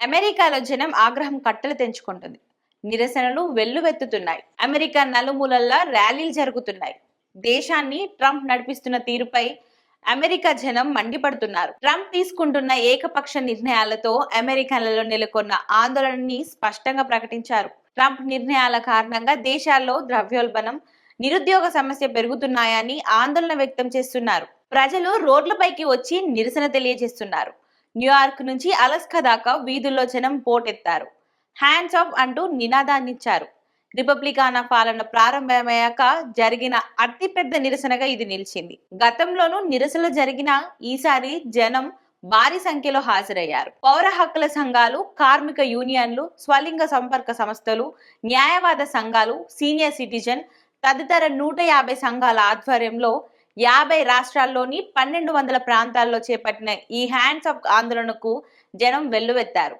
అమెరికాలో జనం ఆగ్రహం కట్టలు తెంచుకుంటుంది. నిరసనలు వెల్లువెత్తుతున్నాయి. అమెరికా నలుమూలల్లా ర్యాలీలు జరుగుతున్నాయి. దేశాన్ని ట్రంప్ నడిపిస్తున్న తీరుపై అమెరికా జనం మండిపడుతున్నారు. ట్రంప్ తీసుకుంటున్న ఏకపక్ష నిర్ణయాలతో అమెరికన్లలో నెలకొన్న ఆందోళనని స్పష్టంగా ప్రకటించారు. ట్రంప్ నిర్ణయాల కారణంగా దేశాల్లో ద్రవ్యోల్బణం, నిరుద్యోగ సమస్య పెరుగుతున్నాయని ఆందోళన వ్యక్తం చేస్తున్నారు. ప్రజలు రోడ్లపైకి వచ్చి నిరసన తెలియజేస్తున్నారు. న్యూయార్క్ నుంచి అలస్కా దాకా వీధుల్లో జనం పోటెత్తారు. హ్యాండ్స్ ఆఫ్ అంటూ నినాదాన్నిచ్చారు. రిపబ్లికానా పాలన ప్రారంభమయ్యాక జరిగిన అతిపెద్ద నిరసనగా ఇది నిలిచింది. గతంలోనూ నిరసనలు జరిగిన ఈసారి జనం భారీ సంఖ్యలో హాజరయ్యారు. పౌర హక్కుల సంఘాలు, కార్మిక యూనియన్లు, స్వలింగ సంపర్క సంస్థలు, న్యాయవాద సంఘాలు, సీనియర్ సిటిజన్ తదితర 150 సంఘాల ఆధ్వర్యంలో 50 రాష్ట్రాల్లోని 1200 ప్రాంతాల్లో చేపట్టిన ఈ హ్యాండ్స్ ఆఫ్ ఆందోళనకు జనం వెల్లువెత్తారు.